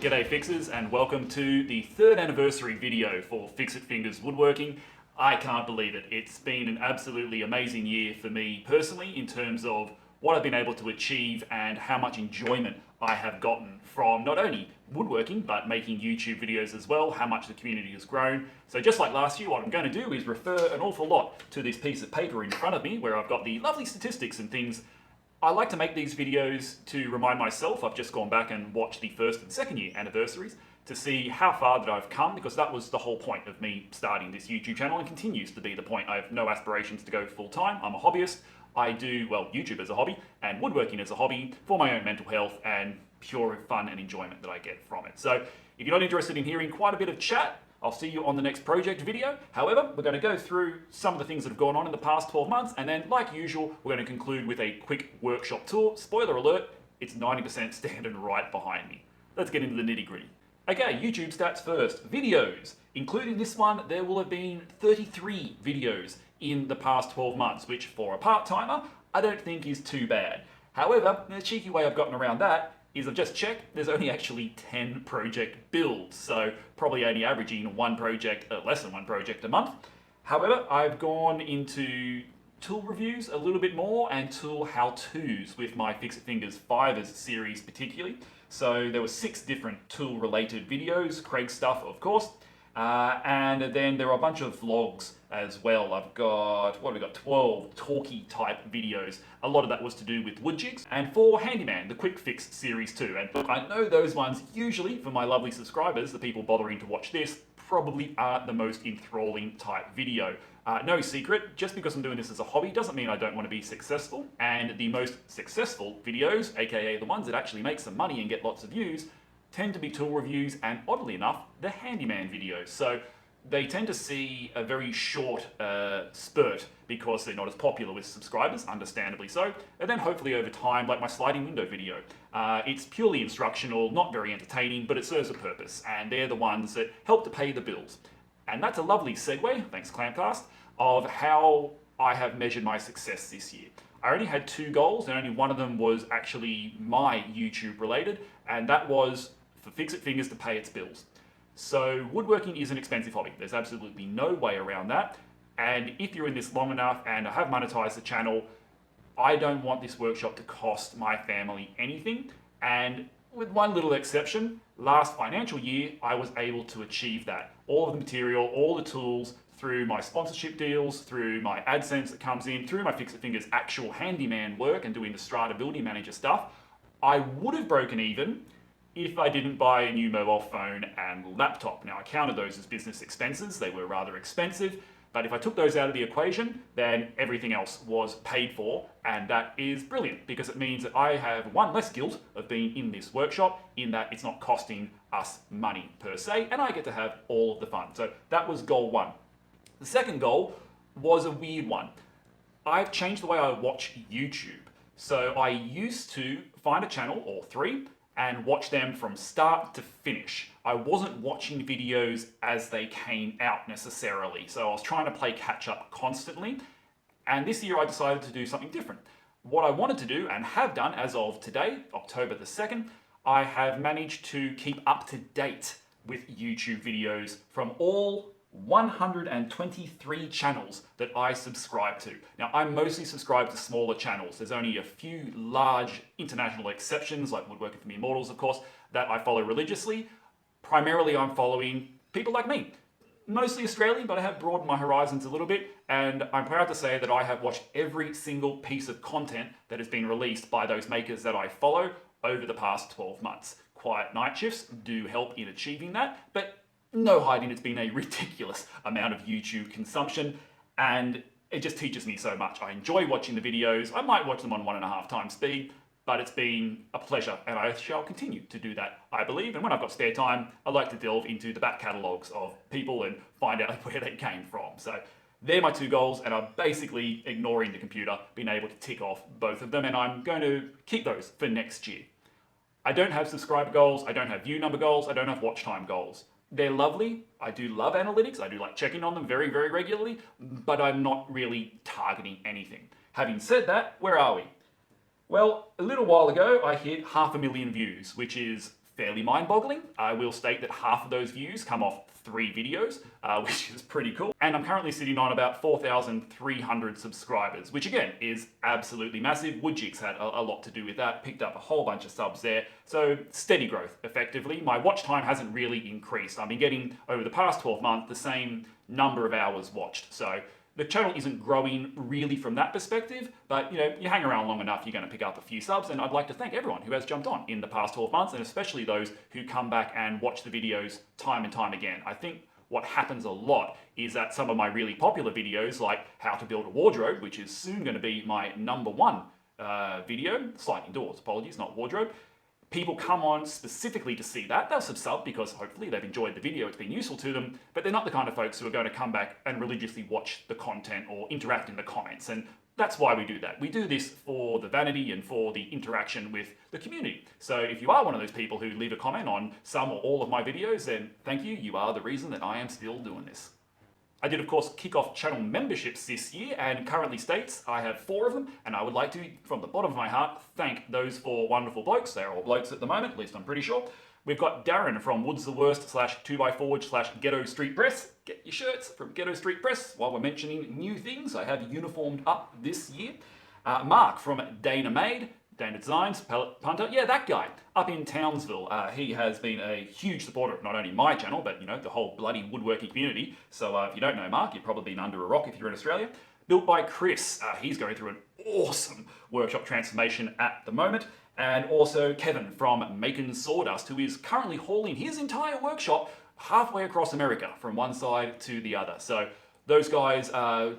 G'day Fixers, and welcome to the 3rd anniversary video for Fixit Fingers Woodworking. I can't believe it. It's been an absolutely amazing year for me personally in terms of what I've been able to achieve and how much enjoyment I have gotten from not only woodworking but making YouTube videos as well, how much the community has grown. So just like last year, what I'm going to do is refer an awful lot to this piece of paper in front of me where I've got the lovely statistics and things. I like to make these videos to remind myself. I've just gone back and watched the 1st and 2nd year anniversaries to see how far that I've come, because that was the whole point of me starting this YouTube channel and continues to be the point. I have no aspirations to go full time. I'm a hobbyist. I do, well, YouTube as a hobby and woodworking as a hobby for my own mental health and pure fun and enjoyment that I get from it. So if you're not interested in hearing quite a bit of chat, I'll see you on the next project video. However, we're going to go through some of the things that have gone on in the past 12 months, and then, like usual, we're going to conclude with a quick workshop tour. Spoiler alert, it's 90% standing right behind me. Let's get into the nitty-gritty. Okay, YouTube stats first. Videos. Including this one, there will have been 33 videos in the past 12 months, which for a part-timer, I don't think is too bad. However, the cheeky way I've gotten around that is I've just checked, there's only actually 10 project builds, so probably only averaging less than one project a month. However, I've gone into tool reviews a little bit more and tool how-tos with my Fixit Fingers Fibers series particularly. So there were 6 different tool related videos, Kreg stuff of course, and then there are a bunch of vlogs as well. I've got, 12 talky type videos. A lot of that was to do with wood jigs. And for Handyman, the Quick Fix series too. And look, I know those ones usually, for my lovely subscribers, the people bothering to watch this, probably aren't the most enthralling type video. No secret, just because I'm doing this as a hobby doesn't mean I don't want to be successful. And the most successful videos, aka the ones that actually make some money and get lots of views, tend to be tool reviews and, oddly enough, the Handyman videos. So they tend to see a very short spurt because they're not as popular with subscribers, understandably so. And then hopefully over time, like my sliding window video, it's purely instructional, not very entertaining, but it serves a purpose. And they're the ones that help to pay the bills. And that's a lovely segue, thanks Clampcast, of how I have measured my success this year. I only had 2 goals, and only one of them was actually my YouTube related, and that was for Fixit Fingers to pay its bills. So woodworking is an expensive hobby. There's absolutely no way around that. And if you're in this long enough and I have monetized the channel, I don't want this workshop to cost my family anything. And with one little exception, last financial year, I was able to achieve that. All of the material, all the tools, through my sponsorship deals, through my AdSense that comes in, through my Fixit Fingers actual handyman work and doing the Strata Building Manager stuff, I would have broken even if I didn't buy a new mobile phone and laptop. Now, I counted those as business expenses. They were rather expensive, but if I took those out of the equation, then everything else was paid for, and that is brilliant because it means that I have one less guilt of being in this workshop in that it's not costing us money per se, and I get to have all of the fun. So that was goal 1. The second goal was a weird one. I've changed the way I watch YouTube. So I used to find a channel or 3 and watch them from start to finish. I wasn't watching videos as they came out necessarily. So I was trying to play catch up constantly. And this year I decided to do something different. What I wanted to do and have done as of today, October the 2nd, I have managed to keep up to date with YouTube videos from all 123 channels that I subscribe to. Now, I mostly subscribe to smaller channels. There's only a few large international exceptions, like Woodworking for Mere Mortals, of course, that I follow religiously. Primarily, I'm following people like me. Mostly Australian, but I have broadened my horizons a little bit, and I'm proud to say that I have watched every single piece of content that has been released by those makers that I follow over the past 12 months. Quiet night shifts do help in achieving that, but no hiding, it's been a ridiculous amount of YouTube consumption, and it just teaches me so much. I enjoy watching the videos. I might watch them on 1.5 times speed, but it's been a pleasure, and I shall continue to do that, I believe. And when I've got spare time, I like to delve into the back catalogues of people and find out where they came from. So they're my 2 goals, and I'm basically ignoring the computer, being able to tick off both of them, and I'm going to keep those for next year. I don't have subscriber goals, I don't have view number goals, I don't have watch time goals. They're lovely. I do love analytics. I do like checking on them very, very regularly, but I'm not really targeting anything. Having said that, where are we? Well, a little while ago, I hit 500,000 views, which is fairly mind-boggling. I will state that half of those views come off 3 videos, which is pretty cool. And I'm currently sitting on about 4,300 subscribers, which again is absolutely massive. Woodjigs had a lot to do with that, picked up a whole bunch of subs there. So steady growth, effectively. My watch time hasn't really increased. I've been getting, over the past 12 months, the same number of hours watched. So the channel isn't growing really from that perspective, but you hang around long enough, you're going to pick up a few subs, and I'd like to thank everyone who has jumped on in the past 12 months, and especially those who come back and watch the videos time and time again. I think what happens a lot is that some of my really popular videos, like how to build a wardrobe, which is soon going to be my #1 video, sliding doors, apologies, not wardrobe, people come on specifically to see that. They'll sub because hopefully they've enjoyed the video, it's been useful to them, but they're not the kind of folks who are going to come back and religiously watch the content or interact in the comments. And that's why we do that. We do this for the vanity and for the interaction with the community. So if you are one of those people who leave a comment on some or all of my videos, then thank you. You are the reason that I am still doing this. I did, of course, kick off channel memberships this year, and currently states I have 4 of them, and I would like to, from the bottom of my heart, thank those 4 wonderful blokes. They're all blokes at the moment, at least I'm pretty sure. We've got Darren from Woods the Worst /2x4 /Ghetto Street Press. Get your shirts from Ghetto Street Press. While we're mentioning new things, I have uniformed up this year. Mark from Dana Made. Dana Designs, Pellet Punter, yeah, that guy, up in Townsville. He has been a huge supporter of not only my channel, but the whole bloody woodworking community. So if you don't know Mark, you've probably been under a rock if you're in Australia. Built by Chris, he's going through an awesome workshop transformation at the moment. And also Kevin from Making Sawdust, who is currently hauling his entire workshop halfway across America from one side to the other. So those guys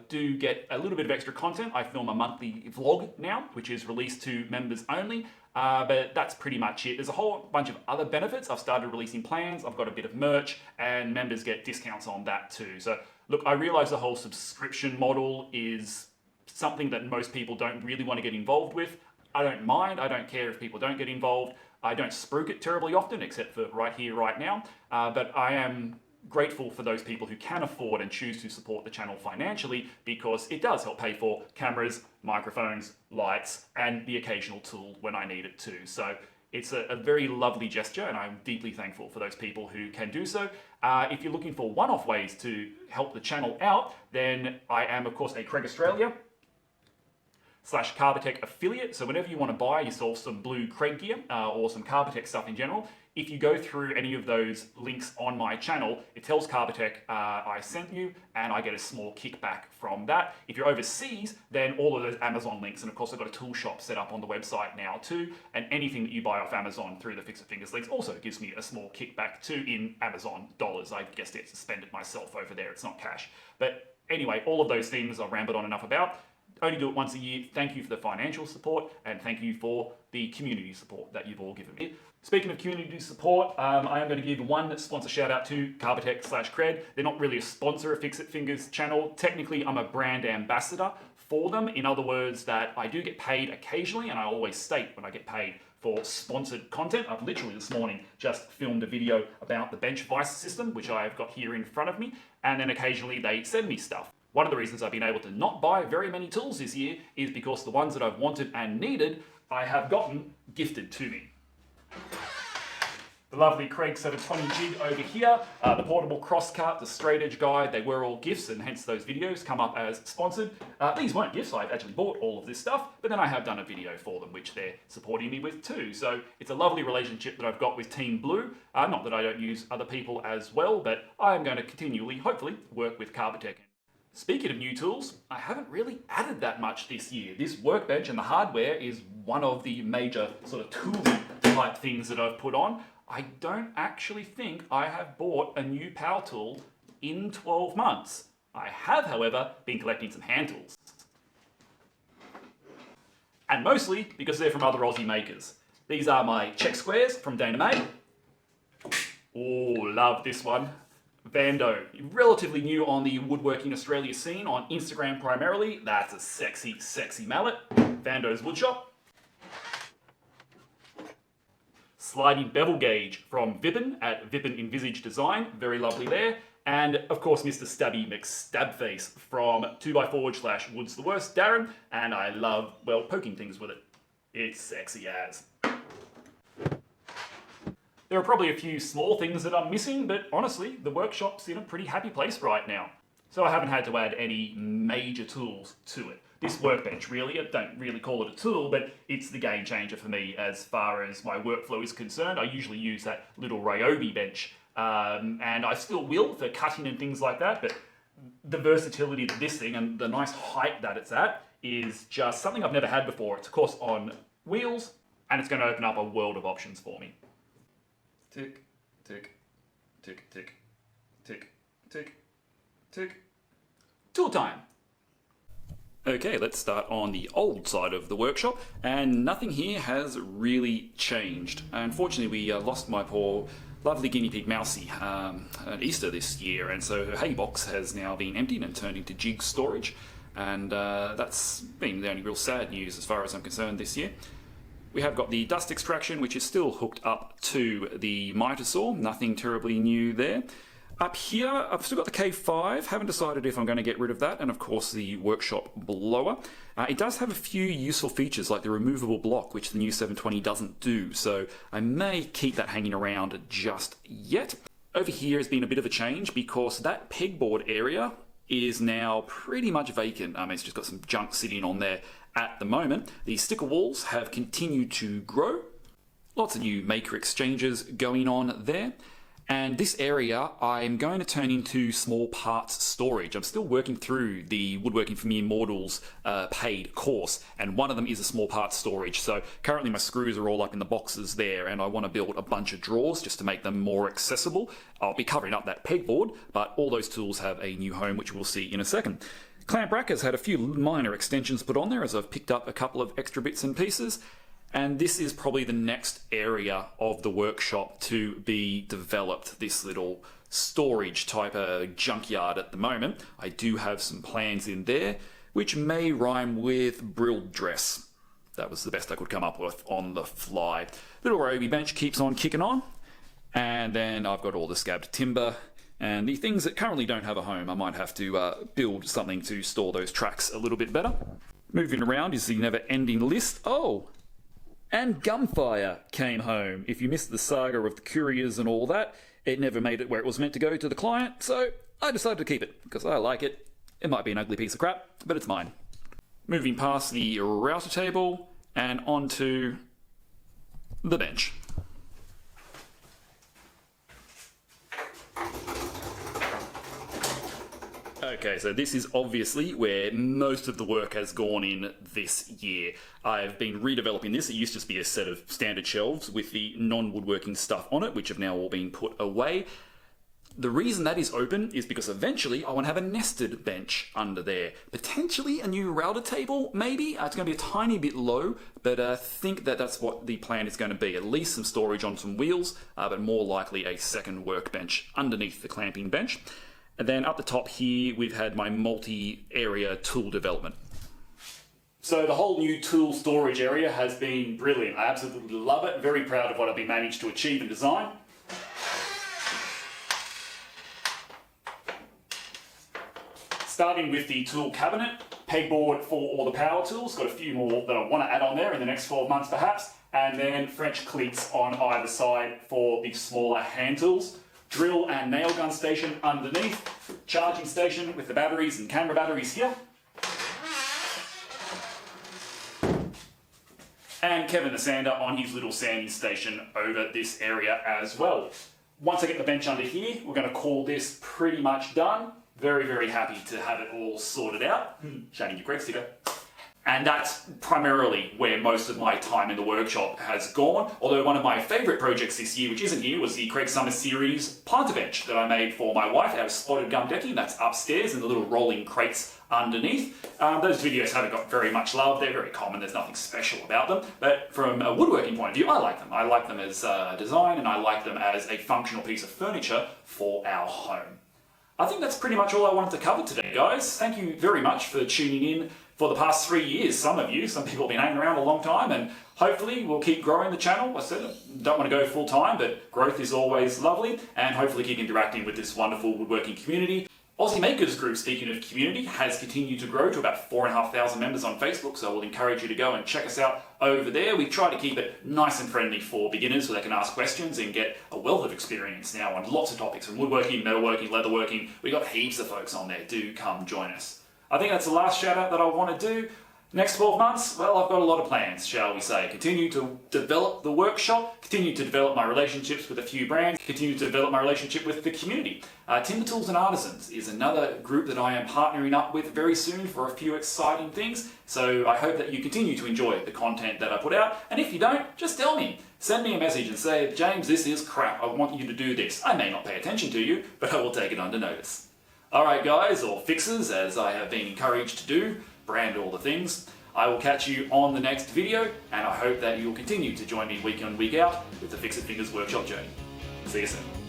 do get a little bit of extra content. I film a monthly vlog now, which is released to members only, but that's pretty much it. There's a whole bunch of other benefits. I've started releasing plans, I've got a bit of merch, and members get discounts on that too. So look, I realize the whole subscription model is something that most people don't really want to get involved with. I don't mind, I don't care if people don't get involved. I don't spruik it terribly often, except for right here, right now, but I am grateful for those people who can afford and choose to support the channel financially, because it does help pay for cameras, microphones, lights, and the occasional tool when I need it too. So it's a very lovely gesture, and I'm deeply thankful for those people who can do so. If you're looking for one-off ways to help the channel out, then I am, of course, a Kreg Australia /Carbotech affiliate. So whenever you want to buy yourself some blue Kreg gear or some Carbotech stuff in general, if you go through any of those links on my channel, it tells Carbotech I sent you, and I get a small kickback from that. If you're overseas, then all of those Amazon links, and of course I've got a tool shop set up on the website now too, and anything that you buy off Amazon through the Fixit Fingers links also gives me a small kickback too in Amazon dollars. I guess it's suspended myself over there, it's not cash. But anyway, all of those things I've rambled on enough about. Only do it once a year. Thank you for the financial support, and thank you for the community support that you've all given me. Speaking of community support, I am going to give one sponsor shout out to Carbotech /Cred. They're not really a sponsor of Fixit Fingers channel. Technically, I'm a brand ambassador for them. In other words, that I do get paid occasionally, and I always state when I get paid for sponsored content. I've literally this morning just filmed a video about the bench vise system, which I've got here in front of me, and then occasionally they send me stuff. One of the reasons I've been able to not buy very many tools this year is because the ones that I've wanted and needed, I have gotten gifted to me. The lovely Kreg 720 jig over here, the portable crosscut, the straight edge guide, they were all gifts, and hence those videos come up as sponsored. These weren't gifts, I've actually bought all of this stuff, but then I have done a video for them, which they're supporting me with too. So it's a lovely relationship that I've got with Team Blue. Not that I don't use other people as well, but I am going to continually, hopefully, work with Carbotech. Speaking of new tools, I haven't really added that much this year. This workbench and the hardware is one of the major sort of tool type things that I've put on. I don't actually think I have bought a new power tool in 12 months. I have, however, been collecting some hand tools. And mostly because they're from other Aussie makers. These are my check squares from Dana Made. Oh, love this one. Vando, relatively new on the Woodworking Australia scene, on Instagram primarily. That's a sexy, sexy mallet. Vando's Woodshop. Sliding bevel gauge from Vippen at Vippen Envisage Design. Very lovely there. And of course, Mr. Stabby McStabface from 2x4 /Woods the Worst, Darren. And I love, well, poking things with it. It's sexy as. There are probably a few small things that I'm missing, but honestly, the workshop's in a pretty happy place right now. So I haven't had to add any major tools to it. This workbench really, I don't really call it a tool, but it's the game changer for me as far as my workflow is concerned. I usually use that little Ryobi bench, and I still will for cutting and things like that, but the versatility of this thing and the nice height that it's at is just something I've never had before. It's of course on wheels, and it's going to open up a world of options for me. Tick, tick, tick, tick, tick, tick, tick. Tool time! Okay, let's start on the old side of the workshop, and nothing here has really changed. Unfortunately, we lost my poor lovely guinea pig Mousie at Easter this year, and so her hay box has now been emptied and turned into jig storage, and that's been the only real sad news as far as I'm concerned this year. We have got the dust extraction, which is still hooked up to the Mitre saw, nothing terribly new there. Up here, I've still got the K5, haven't decided if I'm going to get rid of that, and of course the workshop blower. It does have a few useful features like the removable block, which the new 720 doesn't do, so I may keep that hanging around just yet. Over here has been a bit of a change because that pegboard area is now pretty much vacant. It's just got some junk sitting on there at the moment. The sticker walls have continued to grow. Lots of new maker exchanges going on there. And this area I'm going to turn into small parts storage. I'm still working through the Woodworking for Mere Mortals paid course, and one of them is a small parts storage. So currently my screws are all up in the boxes there, and I want to build a bunch of drawers just to make them more accessible. I'll be covering up that pegboard, but all those tools have a new home, which we'll see in a second. Clamp rack has had a few minor extensions put on there as I've picked up a couple of extra bits and pieces. And this is probably the next area of the workshop to be developed, this little storage type of junkyard at the moment. I do have some plans in there, which may rhyme with brilled dress. That was the best I could come up with on the fly. Little Ryobi bench keeps on kicking on. And then I've got all the scabbed timber and the things that currently don't have a home. I might have to build something to store those tracks a little bit better. Moving around is the never-ending list. Oh! And Gunfire came home. If you missed the saga of the couriers and all that, it never made it where it was meant to go to the client, so I decided to keep it, because I like it. It might be an ugly piece of crap, but it's mine. Moving past the router table, and onto the bench. Okay, so this is obviously where most of the work has gone in this year. I've been redeveloping this. It used to just be a set of standard shelves with the non-woodworking stuff on it, which have now all been put away. The reason that is open is because eventually I want to have a nested bench under there. Potentially a new router table, maybe. It's going to be a tiny bit low, but I think that that's what the plan is going to be. At least some storage on some wheels, but more likely a second workbench underneath the clamping bench. And then up the top here, we've had my multi-area tool development. So the whole new tool storage area has been brilliant. I absolutely love it. Very proud of what I've been managed to achieve and design. Starting with the tool cabinet, pegboard for all the power tools. Got a few more that I want to add on there in the next 12 months perhaps. And then French cleats on either side for the smaller hand tools. Drill and nail gun station underneath, charging station with the batteries and camera batteries here. And Kevin the Sander on his little sanding station over this area as well. Once I get the bench under here, we're going to call this pretty much done. Very, very happy to have it all sorted out. Shining your Kreg sticker. And that's primarily where most of my time in the workshop has gone. Although one of my favourite projects this year, which isn't here, was the Kreg Summer Series planter bench that I made for my wife out of spotted gum decking. That's upstairs and the little rolling crates underneath. Those videos haven't got very much love. They're very common. There's nothing special about them. But from a woodworking point of view, I like them. I like them as design, and I like them as a functional piece of furniture for our home. I think that's pretty much all I wanted to cover today, guys. Thank you very much for tuning in for the past 3 years. Some people have been hanging around a long time, and hopefully we'll keep growing the channel. I said I don't want to go full time, but growth is always lovely, and hopefully keep interacting with this wonderful woodworking community. Aussie Makers Group, speaking of community, has continued to grow to about 4,500 members on Facebook, so I will encourage you to go and check us out over there. We try to keep it nice and friendly for beginners so they can ask questions and get a wealth of experience now on lots of topics from woodworking, metalworking, leatherworking. We've got heaps of folks on there. Do come join us. I think that's the last shout out that I want to do. Next 12 months, well, I've got a lot of plans, shall we say. Continue to develop the workshop, continue to develop my relationships with a few brands, continue to develop my relationship with the community. Timber Tools and Artisans is another group that I am partnering up with very soon for a few exciting things. So I hope that you continue to enjoy the content that I put out. And if you don't, just tell me. Send me a message and say, James, this is crap. I want you to do this. I may not pay attention to you, but I will take it under notice. Alright guys, or fixers, as I have been encouraged to do, brand all the things. I will catch you on the next video, and I hope that you will continue to join me week in, week out with the Fixit Fingers workshop journey. See you soon.